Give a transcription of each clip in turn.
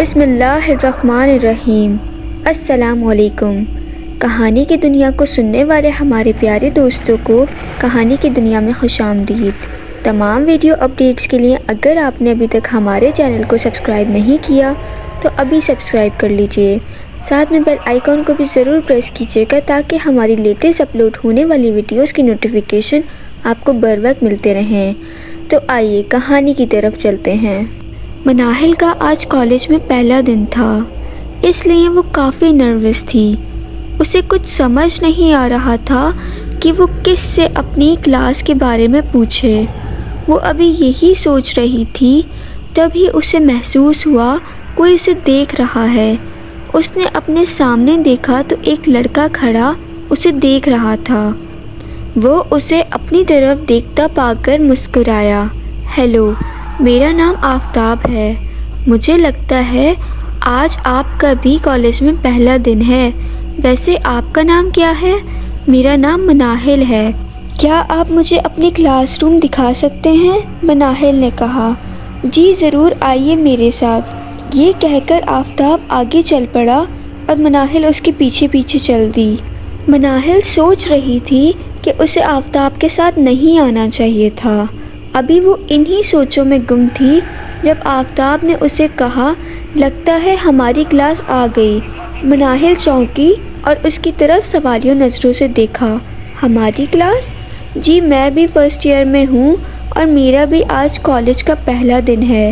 بسم اللہ الرحمن الرحیم۔ السلام علیکم۔ کہانی کی دنیا کو سننے والے ہمارے پیارے دوستوں کو کہانی کی دنیا میں خوش آمدید۔ تمام ویڈیو اپڈیٹس کے لیے اگر آپ نے ابھی تک ہمارے چینل کو سبسکرائب نہیں کیا تو ابھی سبسکرائب کر لیجئے، ساتھ میں بیل آئیکن کو بھی ضرور پریس کیجئے گا تاکہ ہماری لیٹسٹ اپلوڈ ہونے والی ویڈیوز کی نوٹیفیکیشن آپ کو بر وقت ملتے رہیں۔ تو آئیے کہانی کی طرف چلتے ہیں۔ مناہل کا آج کالج میں پہلا دن تھا، اس لیے وہ کافی نروس تھی۔ اسے کچھ سمجھ نہیں آ رہا تھا کہ وہ کس سے اپنی کلاس کے بارے میں پوچھے۔ وہ ابھی یہی سوچ رہی تھی تبھی اسے محسوس ہوا کوئی اسے دیکھ رہا ہے۔ اس نے اپنے سامنے دیکھا تو ایک لڑکا کھڑا اسے دیکھ رہا تھا۔ وہ اسے اپنی طرف دیکھتا پا کر مسکرایا۔ ہیلو، میرا نام آفتاب ہے۔ مجھے لگتا ہے آج آپ کا بھی کالج میں پہلا دن ہے۔ ویسے آپ کا نام کیا ہے؟ میرا نام مناہل ہے۔ کیا آپ مجھے اپنی کلاس روم دکھا سکتے ہیں؟ مناہل نے کہا۔ جی ضرور، آئیے میرے ساتھ۔ یہ کہہ کر آفتاب آگے چل پڑا اور مناہل اس کے پیچھے پیچھے چل دی۔ مناہل سوچ رہی تھی کہ اسے آفتاب کے ساتھ نہیں آنا چاہیے تھا۔ ابھی وہ انہی سوچوں میں گم تھی جب آفتاب نے اسے کہا، لگتا ہے ہماری کلاس آ گئی۔ مناہل چونکی اور اس کی طرف سوالیہ نظروں سے دیکھا۔ ہماری کلاس؟ جی میں بھی فرسٹ ایئر میں ہوں اور میرا بھی آج کالج کا پہلا دن ہے۔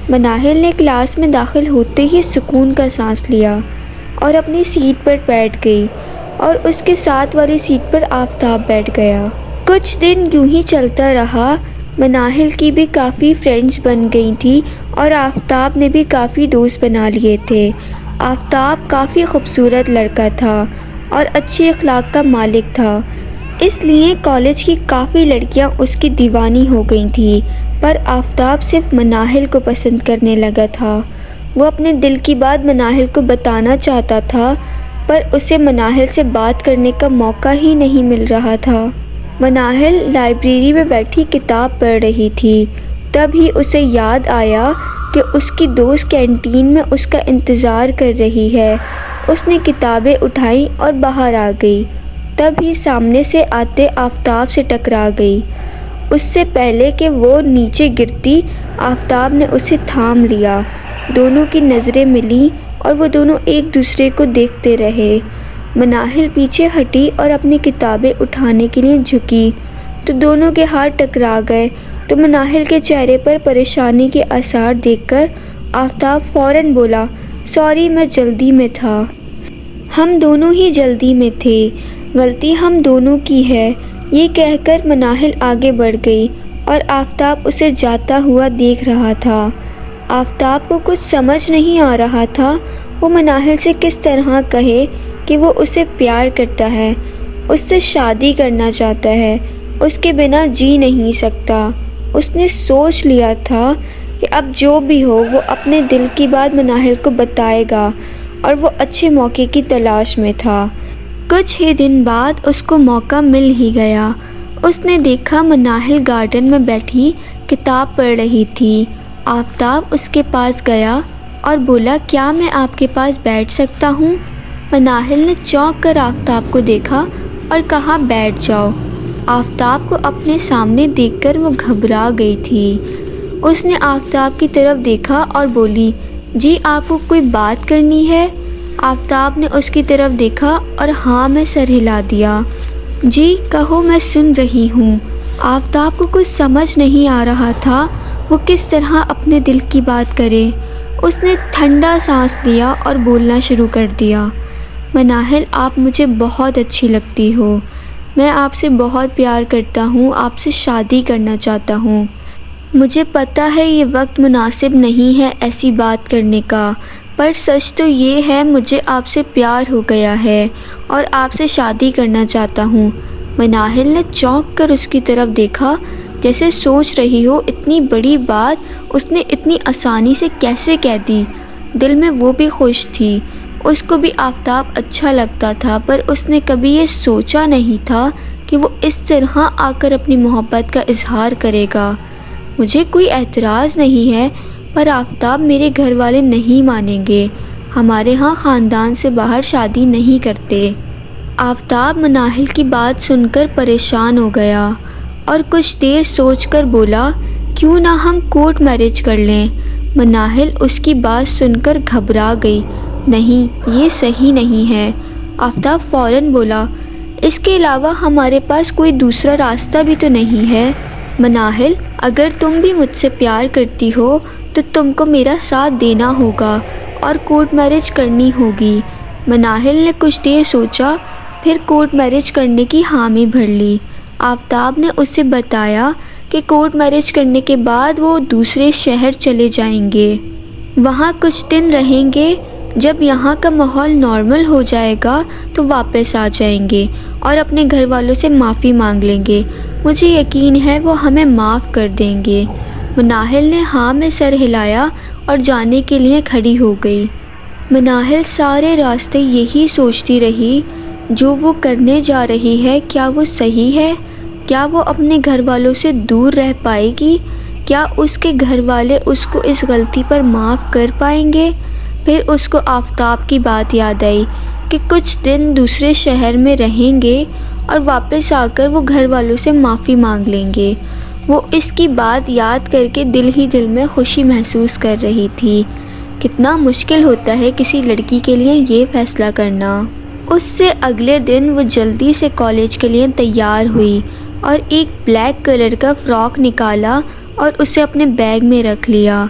مناہل نے کلاس میں داخل ہوتے ہی سکون کا سانس لیا اور اپنی سیٹ پر بیٹھ گئی اور اس کے ساتھ والی سیٹ پر آفتاب بیٹھ گیا۔ کچھ دن یوں ہی چلتا رہا۔ مناہل کی بھی کافی فرینڈز بن گئی تھی اور آفتاب نے بھی کافی دوست بنا لیے تھے۔ آفتاب کافی خوبصورت لڑکا تھا اور اچھے اخلاق کا مالک تھا، اس لیے کالج کی کافی لڑکیاں اس کی دیوانی ہو گئی تھیں، پر آفتاب صرف مناہل کو پسند کرنے لگا تھا۔ وہ اپنے دل کی بات مناہل کو بتانا چاہتا تھا پر اسے مناہل سے بات کرنے کا موقع ہی نہیں مل رہا تھا۔ مناہل لائبریری میں بیٹھی کتاب پڑھ رہی تھی، تبھی اسے یاد آیا کہ اس کی دوست کینٹین میں اس کا انتظار کر رہی ہے۔ اس نے کتابیں اٹھائیں اور باہر آ گئی، تبھی سامنے سے آتے آفتاب سے ٹکرا گئی۔ اس سے پہلے کہ وہ نیچے گرتی، آفتاب نے اسے تھام لیا۔ دونوں کی نظریں ملیں اور وہ دونوں ایک دوسرے کو دیکھتے رہے۔ مناہل پیچھے ہٹی اور اپنی کتابیں اٹھانے کے لیے جھکی تو دونوں کے ہاتھ ٹکرا گئے، تو مناہل کے چہرے پر پریشانی کے آثار دیکھ کر آفتاب فوراً بولا، سوری میں جلدی میں تھا۔ ہم دونوں ہی جلدی میں تھے، غلطی ہم دونوں کی ہے۔ یہ کہہ کر مناہل آگے بڑھ گئی اور آفتاب اسے جاتا ہوا دیکھ رہا تھا۔ آفتاب کو کچھ سمجھ نہیں آ رہا تھا وہ مناہل سے کس طرح کہے کہ وہ اسے پیار کرتا ہے، اس سے شادی کرنا چاہتا ہے، اس کے بنا جی نہیں سکتا۔ اس نے سوچ لیا تھا کہ اب جو بھی ہو وہ اپنے دل کی بات مناہل کو بتائے گا اور وہ اچھے موقع کی تلاش میں تھا۔ کچھ ہی دن بعد اس کو موقع مل ہی گیا۔ اس نے دیکھا مناہل گارڈن میں بیٹھی کتاب پڑھ رہی تھی۔ آفتاب اس کے پاس گیا اور بولا، کیا میں آپ کے پاس بیٹھ سکتا ہوں؟ مناہل نے چونک کر آفتاب کو دیکھا اور کہا، بیٹھ جاؤ۔ آفتاب کو اپنے سامنے دیکھ کر وہ گھبرا گئی تھی۔ اس نے آفتاب کی طرف دیکھا اور بولی، جی آپ کو کوئی بات کرنی ہے؟ آفتاب نے اس کی طرف دیکھا اور ہاں میں سر ہلا دیا۔ جی کہو، میں سن رہی ہوں۔ آفتاب کو کچھ سمجھ نہیں آ رہا تھا وہ کس طرح اپنے دل کی بات کرے۔ اس نے ٹھنڈا سانس لیا اور بولنا شروع کر دیا، مناہل آپ مجھے بہت اچھی لگتی ہو، میں آپ سے بہت پیار کرتا ہوں، آپ سے شادی کرنا چاہتا ہوں۔ مجھے پتہ ہے یہ وقت مناسب نہیں ہے ایسی بات کرنے کا، پر سچ تو یہ ہے مجھے آپ سے پیار ہو گیا ہے اور آپ سے شادی کرنا چاہتا ہوں۔ مناہل نے چونک کر اس کی طرف دیکھا جیسے سوچ رہی ہو اتنی بڑی بات اس نے اتنی آسانی سے کیسے کہہ دی۔ دل میں وہ بھی خوش تھی، اس کو بھی آفتاب اچھا لگتا تھا، پر اس نے کبھی یہ سوچا نہیں تھا کہ وہ اس طرح آ کر اپنی محبت کا اظہار کرے گا۔ مجھے کوئی اعتراض نہیں ہے، پر آفتاب میرے گھر والے نہیں مانیں گے، ہمارے ہاں خاندان سے باہر شادی نہیں کرتے۔ آفتاب مناہل کی بات سن کر پریشان ہو گیا اور کچھ دیر سوچ کر بولا، کیوں نہ ہم کورٹ میرج کر لیں؟ مناہل اس کی بات سن کر گھبرا گئی، نہیں، یہ صحیح نہیں ہے۔ آفتاب فوراً بولا، اس کے علاوہ ہمارے پاس کوئی دوسرا راستہ بھی تو نہیں ہے۔ مناہل، اگر تم بھی مجھ سے پیار کرتی ہو تو تم کو میرا ساتھ دینا ہوگا اور کورٹ میرج کرنی ہوگی۔ مناہل نے کچھ دیر سوچا، پھر کورٹ میرج کرنے کی حامی بھر لی۔ آفتاب نے اسے بتایا کہ کورٹ میرج کرنے کے بعد وہ دوسرے شہر چلے جائیں گے، وہاں کچھ دن رہیں گے، جب یہاں کا ماحول نارمل ہو جائے گا تو واپس آ جائیں گے اور اپنے گھر والوں سے معافی مانگ لیں گے۔ مجھے یقین ہے وہ ہمیں معاف کر دیں گے۔ مناہل نے ہاں میں سر ہلایا اور جانے کے لیے کھڑی ہو گئی۔ مناہل سارے راستے یہی سوچتی رہی، جو وہ کرنے جا رہی ہے کیا وہ صحیح ہے؟ کیا وہ اپنے گھر والوں سے دور رہ پائے گی؟ کیا اس کے گھر والے اس کو اس غلطی پر معاف کر پائیں گے؟ پھر اس کو آفتاب کی بات یاد آئی کہ کچھ دن دوسرے شہر میں رہیں گے اور واپس آ کر وہ گھر والوں سے معافی مانگ لیں گے۔ وہ اس کی بات یاد کر کے دل ہی دل میں خوشی محسوس کر رہی تھی۔ کتنا مشکل ہوتا ہے کسی لڑکی کے لیے یہ فیصلہ کرنا۔ اس سے اگلے دن وہ جلدی سے کالج کے لیے تیار ہوئی اور ایک بلیک کلر کا فراک نکالا اور اسے اپنے بیگ میں رکھ لیا۔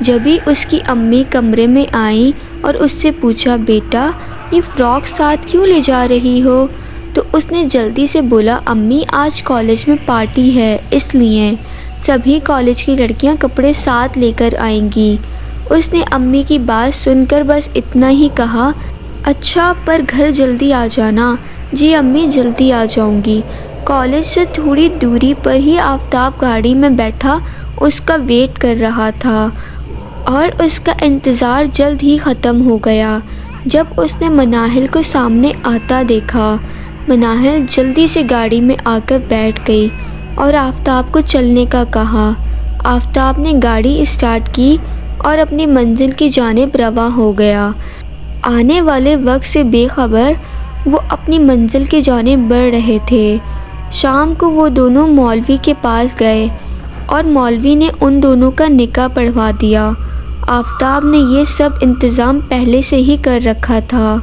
جبھی اس کی امی کمرے میں آئیں اور اس سے پوچھا، بیٹا یہ فراک ساتھ کیوں لے جا رہی ہو؟ تو اس نے جلدی سے بولا، امی آج کالج میں پارٹی ہے، اس لیے سبھی کالج کی لڑکیاں کپڑے ساتھ لے کر آئیں گی۔ اس نے امی کی بات سن کر بس اتنا ہی کہا، اچھا پر گھر جلدی آ جانا۔ جی امی، جلدی آ جاؤں گی۔ کالج سے تھوڑی دوری پر ہی آفتاب گاڑی میں بیٹھا اس کا ویٹ کر رہا تھا اور اس کا انتظار جلد ہی ختم ہو گیا جب اس نے مناہل کو سامنے آتا دیکھا۔ مناہل جلدی سے گاڑی میں آ کر بیٹھ گئی اور آفتاب کو چلنے کا کہا۔ آفتاب نے گاڑی اسٹارٹ کی اور اپنی منزل کی جانب رواں ہو گیا۔ آنے والے وقت سے بے خبر وہ اپنی منزل کی جانب بڑھ رہے تھے۔ شام کو وہ دونوں مولوی کے پاس گئے اور مولوی نے ان دونوں کا نکاح پڑھوا دیا۔ آفتاب نے یہ سب انتظام پہلے سے ہی کر رکھا تھا۔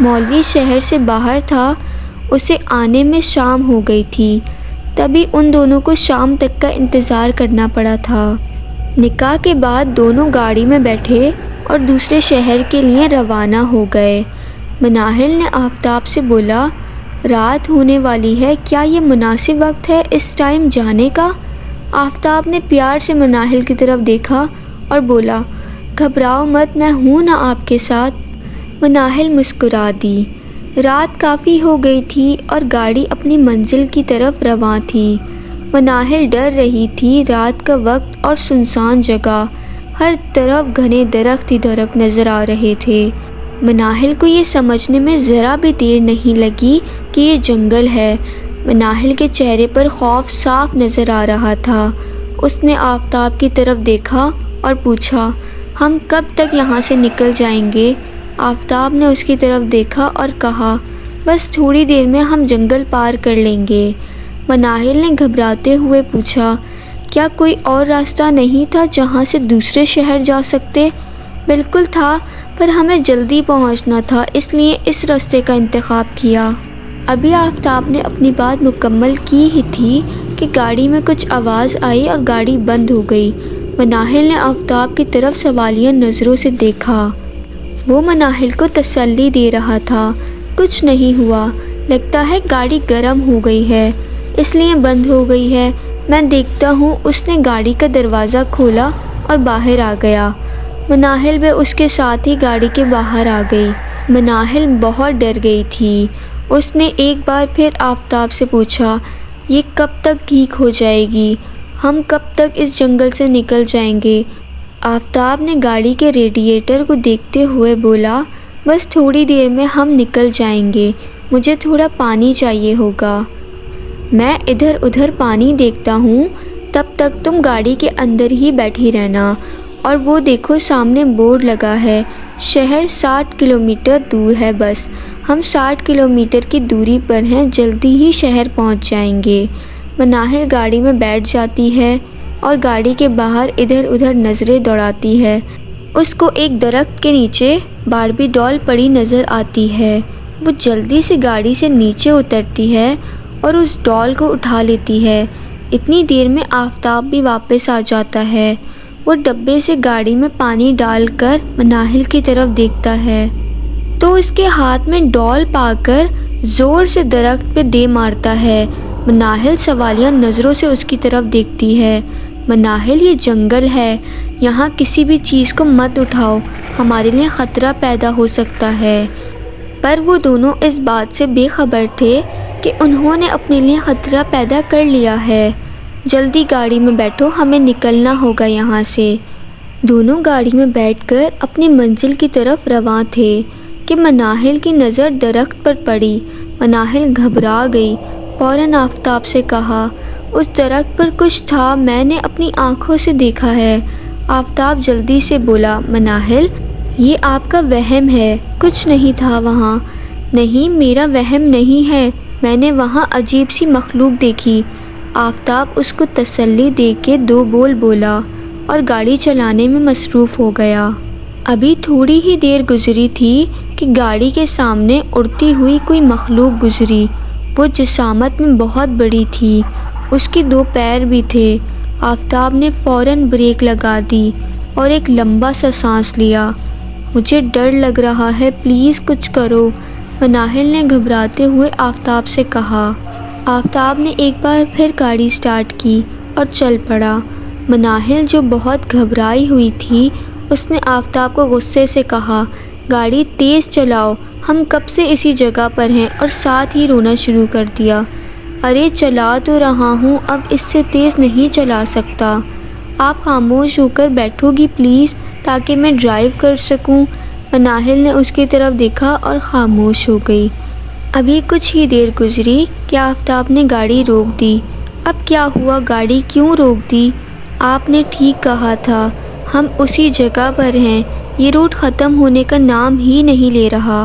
مولوی شہر سے باہر تھا، اسے آنے میں شام ہو گئی تھی، تبھی ان دونوں کو شام تک کا انتظار کرنا پڑا تھا۔ نکاح کے بعد دونوں گاڑی میں بیٹھے اور دوسرے شہر کے لیے روانہ ہو گئے۔ مناہل نے آفتاب سے بولا، رات ہونے والی ہے، کیا یہ مناسب وقت ہے اس ٹائم جانے کا؟ آفتاب نے پیار سے مناہل کی طرف دیکھا اور بولا، گھبراؤ مت، میں ہوں نا آپ کے ساتھ۔ مناہل مسکرا دی۔ رات کافی ہو گئی تھی اور گاڑی اپنی منزل کی طرف رواں تھی۔ مناہل ڈر رہی تھی، رات کا وقت اور سنسان جگہ، ہر طرف گھنے درخت ہی درخت نظر آ رہے تھے۔ مناہل کو یہ سمجھنے میں ذرا بھی دیر نہیں لگی کہ یہ جنگل ہے۔ مناہل کے چہرے پر خوف صاف نظر آ رہا تھا۔ اس نے آفتاب کی طرف دیکھا اور پوچھا، ہم کب تک یہاں سے نکل جائیں گے؟ آفتاب نے اس کی طرف دیکھا اور کہا، بس تھوڑی دیر میں ہم جنگل پار کر لیں گے۔ مناہل نے گھبراتے ہوئے پوچھا، کیا کوئی اور راستہ نہیں تھا جہاں سے دوسرے شہر جا سکتے؟ بالکل تھا، پر ہمیں جلدی پہنچنا تھا، اس لیے اس راستے کا انتخاب کیا۔ ابھی آفتاب نے اپنی بات مکمل کی ہی تھی کہ گاڑی میں کچھ آواز آئی اور گاڑی بند ہو گئی۔ مناہل نے آفتاب کی طرف سوالیہ نظروں سے دیکھا۔ وہ مناہل کو تسلی دے رہا تھا، کچھ نہیں ہوا، لگتا ہے گاڑی گرم ہو گئی ہے، اس لیے بند ہو گئی ہے، میں دیکھتا ہوں۔ اس نے گاڑی کا دروازہ کھولا اور باہر آ گیا۔ مناہل بھی اس کے ساتھ ہی گاڑی کے باہر آ گئی۔ مناہل بہت ڈر گئی تھی۔ اس نے ایک بار پھر آفتاب سے پوچھا، یہ کب تک ٹھیک ہو جائے گی؟ ہم کب تک اس جنگل سے نکل جائیں گے؟ آفتاب نے گاڑی کے ریڈیٹر کو دیکھتے ہوئے بولا، بس تھوڑی دیر میں ہم نکل جائیں گے، مجھے تھوڑا پانی چاہیے ہوگا۔ میں ادھر ادھر پانی دیکھتا ہوں، تب تک تم گاڑی کے اندر ہی بیٹھی رہنا اور وہ دیکھو سامنے بورڈ لگا ہے، شہر 60 کلومیٹر دور ہے، بس ہم 60 کلومیٹر کی دوری پر ہیں، جلدی ہی شہر پہنچ جائیں گے۔ مناہل گاڑی میں بیٹھ جاتی ہے اور گاڑی کے باہر ادھر ادھر نظریں دوڑاتی ہے۔ اس کو ایک درخت کے نیچے باربی ڈال پڑی نظر آتی ہے۔ وہ جلدی سے گاڑی سے نیچے اترتی ہے اور اس ڈال کو اٹھا لیتی ہے۔ اتنی دیر میں آفتاب بھی واپس آ جاتا ہے۔ وہ ڈبے سے گاڑی میں پانی ڈال کر مناہل کی طرف دیکھتا ہے تو اس کے ہاتھ میں ڈال پا کر زور سے درخت پہ دے مارتا ہے۔ مناہل سوالیہ نظروں سے اس کی طرف دیکھتی ہے۔ مناہل، یہ جنگل ہے، یہاں کسی بھی چیز کو مت اٹھاؤ، ہمارے لیے خطرہ پیدا ہو سکتا ہے۔ پر وہ دونوں اس بات سے بے خبر تھے کہ انہوں نے اپنے لیے خطرہ پیدا کر لیا ہے۔ جلدی گاڑی میں بیٹھو، ہمیں نکلنا ہوگا یہاں سے۔ دونوں گاڑی میں بیٹھ کر اپنی منزل کی طرف رواں تھے کہ مناہل کی نظر درخت پر پڑی۔ مناہل گھبرا گئی، فوراً آفتاب سے کہا، اس درخت پر کچھ تھا، میں نے اپنی آنکھوں سے دیکھا ہے۔ آفتاب جلدی سے بولا، مناہل، یہ آپ کا وہم ہے، کچھ نہیں تھا وہاں۔ نہیں، میرا وہم نہیں ہے، میں نے وہاں عجیب سی مخلوق دیکھی۔ آفتاب اس کو تسلی دے کے دو بول بولا اور گاڑی چلانے میں مصروف ہو گیا۔ ابھی تھوڑی ہی دیر گزری تھی کہ گاڑی کے سامنے اڑتی ہوئی کوئی مخلوق گزری۔ وہ جسامت میں بہت بڑی تھی، اس کے 2 پیر بھی تھے۔ آفتاب نے فوراً بریک لگا دی اور ایک لمبا سا سانس لیا۔ مجھے ڈر لگ رہا ہے، پلیز کچھ کرو، مناہل نے گھبراتے ہوئے آفتاب سے کہا۔ آفتاب نے ایک بار پھر گاڑی سٹارٹ کی اور چل پڑا۔ مناہل جو بہت گھبرائی ہوئی تھی، اس نے آفتاب کو غصے سے کہا، گاڑی تیز چلاؤ، ہم کب سے اسی جگہ پر ہیں، اور ساتھ ہی رونا شروع کر دیا۔ ارے چلا تو رہا ہوں، اب اس سے تیز نہیں چلا سکتا، آپ خاموش ہو کر بیٹھو گی پلیز تاکہ میں ڈرائیو کر سکوں۔ مناہل نے اس کی طرف دیکھا اور خاموش ہو گئی۔ ابھی کچھ ہی دیر گزری کہ آفتاب نے گاڑی روک دی۔ اب کیا ہوا، گاڑی کیوں روک دی؟ آپ نے ٹھیک کہا تھا، ہم اسی جگہ پر ہیں، یہ روٹ ختم ہونے کا نام ہی نہیں لے رہا۔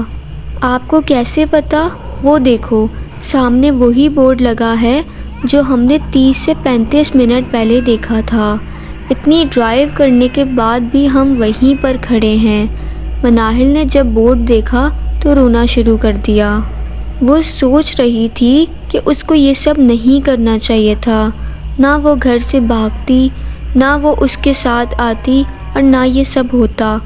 آپ کو کیسے پتا؟ وہ دیکھو، سامنے وہی بورڈ لگا ہے جو ہم نے 30 سے 35 منٹ پہلے دیکھا تھا۔ اتنی ڈرائیو کرنے کے بعد بھی ہم وہیں پر کھڑے ہیں۔ مناہل نے جب بورڈ دیکھا تو رونا شروع کر دیا۔ وہ سوچ رہی تھی کہ اس کو یہ سب نہیں کرنا چاہیے تھا، نہ وہ گھر سے بھاگتی، نہ وہ اس کے ساتھ آتی، اور نہ یہ سب ہوتا۔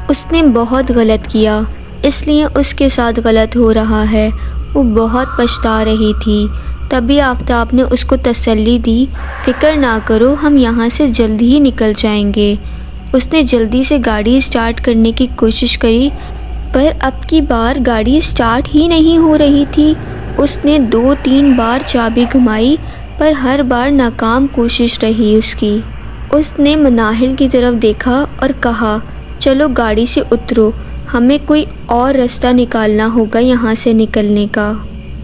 اس نے بہت غلط کیا، اس لیے اس کے ساتھ غلط ہو رہا ہے۔ وہ بہت پچھتا رہی تھی۔ تبھی آفتاب نے اس کو تسلی دی، فکر نہ کرو، ہم یہاں سے جلد ہی نکل جائیں گے۔ اس نے جلدی سے گاڑی سٹارٹ کرنے کی کوشش کری، پر اب کی بار گاڑی سٹارٹ ہی نہیں ہو رہی تھی۔ اس نے 2-3 بار چابی گھمائی، پر ہر بار ناکام کوشش رہی اس کی۔ اس نے مناہل کی طرف دیکھا اور کہا، چلو گاڑی سے اترو، ہمیں کوئی اور راستہ نکالنا ہوگا یہاں سے نکلنے کا۔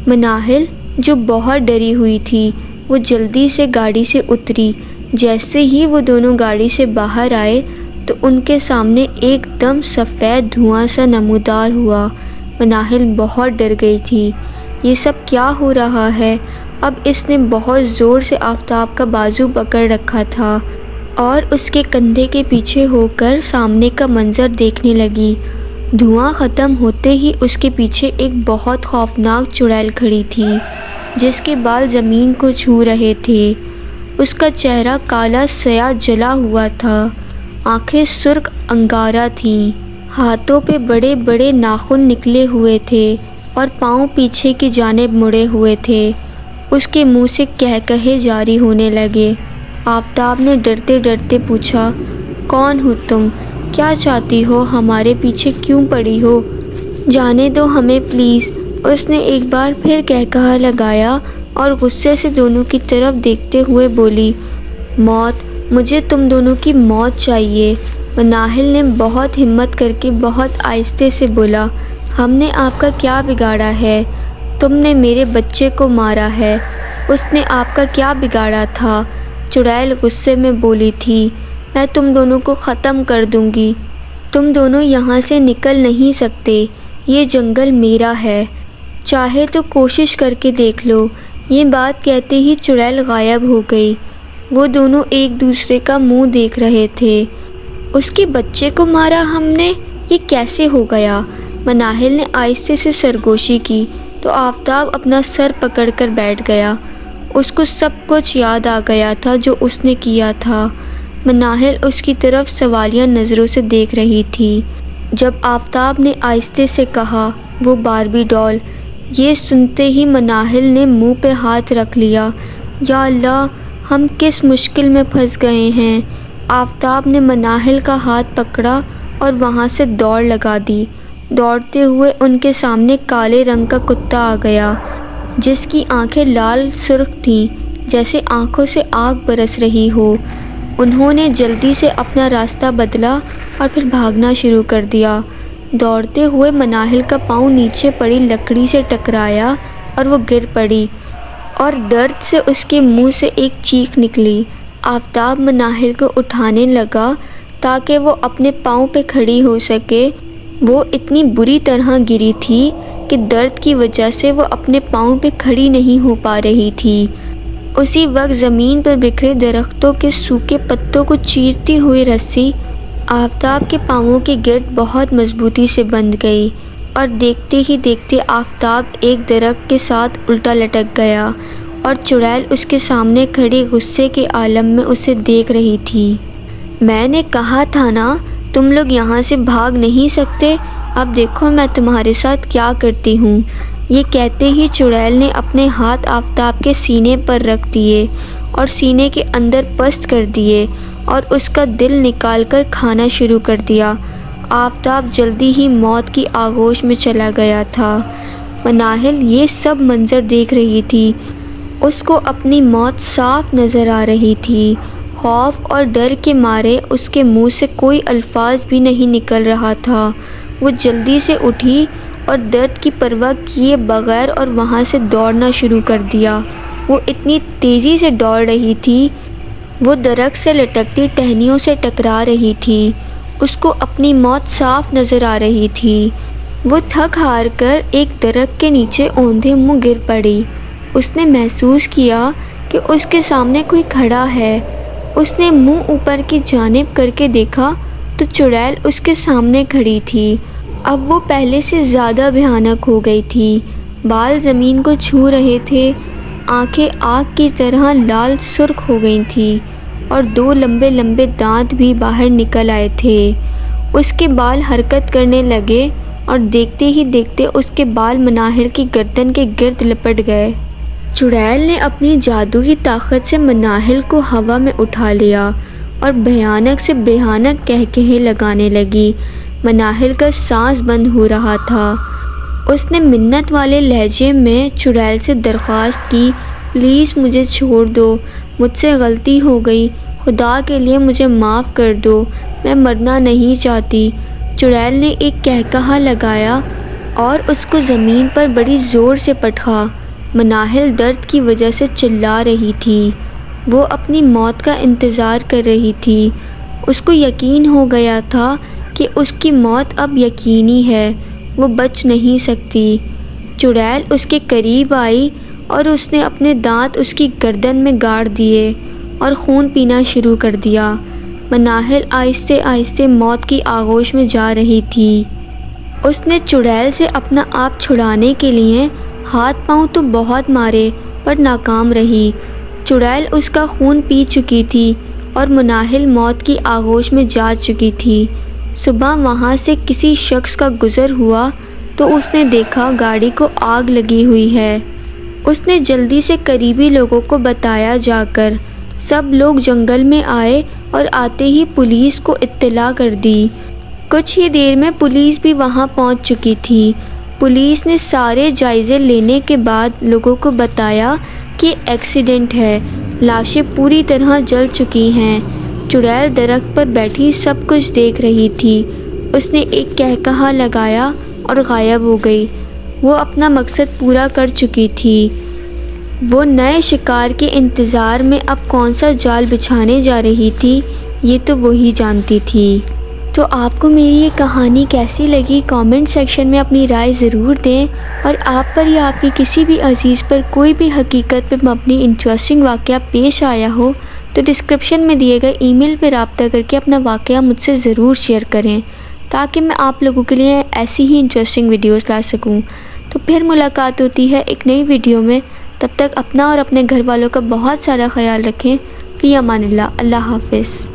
مناہل، جو بہت ڈری ہوئی تھی، وہ جلدی سے گاڑی سے اتری۔ جیسے ہی وہ دونوں گاڑی سے باہر آئے تو ان کے سامنے ایک دم سفید دھواں سا نمودار ہوا۔ مناہل بہت ڈر گئی تھی، یہ سب کیا ہو رہا ہے؟ اب اس نے بہت زور سے آفتاب کا بازو پکڑ رکھا تھا اور اس کے کندھے کے پیچھے ہو کر سامنے کا منظر دیکھنے لگی۔ دھواں ختم ہوتے ہی اس کے پیچھے ایک بہت خوفناک چڑیل کھڑی تھی جس کے بال زمین کو چھو رہے تھے۔ اس کا چہرہ کالا سیاہ جلا ہوا تھا، آنکھیں سرخ انگارہ تھیں، ہاتھوں پہ بڑے بڑے ناخن نکلے ہوئے تھے اور پاؤں پیچھے کی جانب مڑے ہوئے تھے۔ اس کے منہ سے کہے جاری ہونے لگے۔ آفتاب نے ڈرتے ڈرتے پوچھا، کون ہو تم؟ کیا چاہتی ہو؟ ہمارے پیچھے کیوں پڑی ہو؟ جانے دو ہمیں پلیز۔ اس نے ایک بار پھر کہا لگایا اور غصے سے دونوں کی طرف دیکھتے ہوئے بولی، موت، مجھے تم دونوں کی موت چاہیے۔ مناہل نے بہت ہمت کر کے بہت آہستہ سے بولا، ہم نے آپ کا کیا بگاڑا ہے؟ تم نے میرے بچے کو مارا ہے، اس نے آپ کا کیا بگاڑا تھا؟ چڑیل غصے میں بولی تھی۔ میں تم دونوں کو ختم کر دوں گی۔ تم دونوں یہاں سے نکل نہیں سکتے، یہ جنگل میرا ہے، چاہے تو کوشش کر کے دیکھ لو۔ یہ بات کہتے ہی چڑیل غائب ہو گئی۔ وہ دونوں ایک دوسرے کا منہ دیکھ رہے تھے۔ اس کے بچے کو مارا ہم نے، یہ کیسے ہو گیا؟ مناہل نے آہستہ سے سرگوشی کی تو آفتاب اپنا سر پکڑ کر بیٹھ گیا۔ اس کو سب کچھ یاد آ گیا تھا جو اس نے کیا تھا۔ مناہل اس کی طرف سوالیہ نظروں سے دیکھ رہی تھی۔ جب آفتاب نے آہستہ سے کہا وہ باربی ڈال، یہ سنتے ہی مناہل نے منہ پہ ہاتھ رکھ لیا۔ یا اللہ، ہم کس مشکل میں پھنس گئے ہیں۔ آفتاب نے مناہل کا ہاتھ پکڑا اور وہاں سے دوڑ لگا دی۔ دوڑتے ہوئے ان کے سامنے کالے رنگ کا کتا آ گیا جس کی آنکھیں لال سرخ تھیں، جیسے آنکھوں سے آگ برس رہی ہو۔ انہوں نے جلدی سے اپنا راستہ بدلا اور پھر بھاگنا شروع کر دیا۔ دوڑتے ہوئے مناہل کا پاؤں نیچے پڑی لکڑی سے ٹکرایا اور وہ گر پڑی اور درد سے اس کے منہ سے ایک چیخ نکلی۔ آفتاب مناہل کو اٹھانے لگا تاکہ وہ اپنے پاؤں پہ کھڑی ہو سکے۔ وہ اتنی بری طرح گری تھی کہ درد کی وجہ سے وہ اپنے پاؤں پہ کھڑی نہیں ہو پا رہی تھی۔ اسی وقت زمین پر بکھرے درختوں کے سوکھے پتوں کو چیرتی ہوئی رسی آفتاب کے پاؤں کے گرد بہت مضبوطی سے بندھ گئی اور دیکھتے ہی دیکھتے آفتاب ایک درخت کے ساتھ الٹا لٹک گیا اور چڑیل اس کے سامنے کھڑی غصے کے عالم میں اسے دیکھ رہی تھی۔ میں نے کہا تھا نا تم لوگ یہاں سے بھاگ نہیں سکتے، اب دیکھو میں تمہارے ساتھ کیا کرتی ہوں۔ یہ کہتے ہی چڑیل نے اپنے ہاتھ آفتاب کے سینے پر رکھ دیے اور سینے کے اندر پست کر دیے اور اس کا دل نکال کر کھانا شروع کر دیا۔ آفتاب جلدی ہی موت کی آغوش میں چلا گیا تھا۔ مناہل یہ سب منظر دیکھ رہی تھی۔ اس کو اپنی موت صاف نظر آ رہی تھی۔ خوف اور ڈر کے مارے اس کے منہ سے کوئی الفاظ بھی نہیں نکل رہا تھا۔ وہ جلدی سے اٹھی اور درد کی پرواہ کیے بغیر اور وہاں سے دوڑنا شروع کر دیا۔ وہ اتنی تیزی سے دوڑ رہی تھی، وہ درخت سے لٹکتی ٹہنیوں سے ٹکرا رہی تھی۔ اس کو اپنی موت صاف نظر آ رہی تھی۔ وہ تھک ہار کر ایک درخت کے نیچے اوندھے منہ گر پڑی۔ اس نے محسوس کیا کہ اس کے سامنے کوئی کھڑا ہے۔ اس نے منہ اوپر کی جانب کر کے دیکھا تو چڑیل اس کے سامنے کھڑی تھی۔ اب وہ پہلے سے زیادہ بھیانک ہو گئی تھی۔ بال زمین کو چھو رہے تھے، آنکھیں آگ کی طرح لال سرخ ہو گئی تھیں اور دو لمبے لمبے دانت بھی باہر نکل آئے تھے۔ اس کے بال حرکت کرنے لگے اور دیکھتے ہی دیکھتے اس کے بال مناہل کی گردن کے گرد لپٹ گئے۔ چڑیل نے اپنی جادوئی طاقت سے مناہل کو ہوا میں اٹھا لیا اور بھیانک سے بھیانک قہقہے لگانے لگی۔ مناہل کا سانس بند ہو رہا تھا۔ اس نے منت والے لہجے میں چڑیل سے درخواست کی، پلیز مجھے چھوڑ دو، مجھ سے غلطی ہو گئی، خدا کے لیے مجھے معاف کر دو، میں مرنا نہیں چاہتی۔ چڑیل نے ایک قہقہا لگایا اور اس کو زمین پر بڑی زور سے پٹخا۔ مناہل درد کی وجہ سے چلا رہی تھی۔ وہ اپنی موت کا انتظار کر رہی تھی۔ اس کو یقین ہو گیا تھا کہ اس کی موت اب یقینی ہے، وہ بچ نہیں سکتی۔ چڑیل اس کے قریب آئی اور اس نے اپنے دانت اس کی گردن میں گاڑ دیے اور خون پینا شروع کر دیا۔ مناہل آہستہ آہستہ موت کی آغوش میں جا رہی تھی۔ اس نے چڑیل سے اپنا آپ چھڑانے کے لیے ہاتھ پاؤں تو بہت مارے پر ناکام رہی۔ چڑیل اس کا خون پی چکی تھی اور مناہل موت کی آغوش میں جا چکی تھی۔ صبح وہاں سے کسی شخص کا گزر ہوا تو اس نے دیکھا گاڑی کو آگ لگی ہوئی ہے۔ اس نے جلدی سے قریبی لوگوں کو بتایا جا کر۔ سب لوگ جنگل میں آئے اور آتے ہی پولیس کو اطلاع کر دی۔ کچھ ہی دیر میں پولیس بھی وہاں پہنچ چکی تھی۔ پولیس نے سارے جائزے لینے کے بعد لوگوں کو بتایا کہ ایکسیڈنٹ ہے، لاشیں پوری طرح جل چکی ہیں۔ چڑیل درخت پر بیٹھی سب کچھ دیکھ رہی تھی۔ اس نے ایک قہقہا لگایا اور غائب ہو گئی۔ وہ اپنا مقصد پورا کر چکی تھی۔ وہ نئے شکار کے انتظار میں اب کون سا جال بچھانے جا رہی تھی یہ تو وہی جانتی تھی۔ تو آپ کو میری یہ کہانی کیسی لگی کامنٹ سیکشن میں اپنی رائے ضرور دیں، اور آپ پر یا آپ کے کسی بھی عزیز پر کوئی بھی حقیقت پر مبنی انٹرسٹنگ واقعہ پیش آیا ہو تو ڈسکرپشن میں دیے گئے ای میل پہ رابطہ کر کے اپنا واقعہ مجھ سے ضرور شیئر کریں، تاکہ میں آپ لوگوں کے لیے ایسی ہی انٹرسٹنگ ویڈیوز لا سکوں۔ تو پھر ملاقات ہوتی ہے ایک نئی ویڈیو میں، تب تک اپنا اور اپنے گھر والوں کا بہت سارا خیال رکھیں۔ فی امان اللہ، اللہ حافظ۔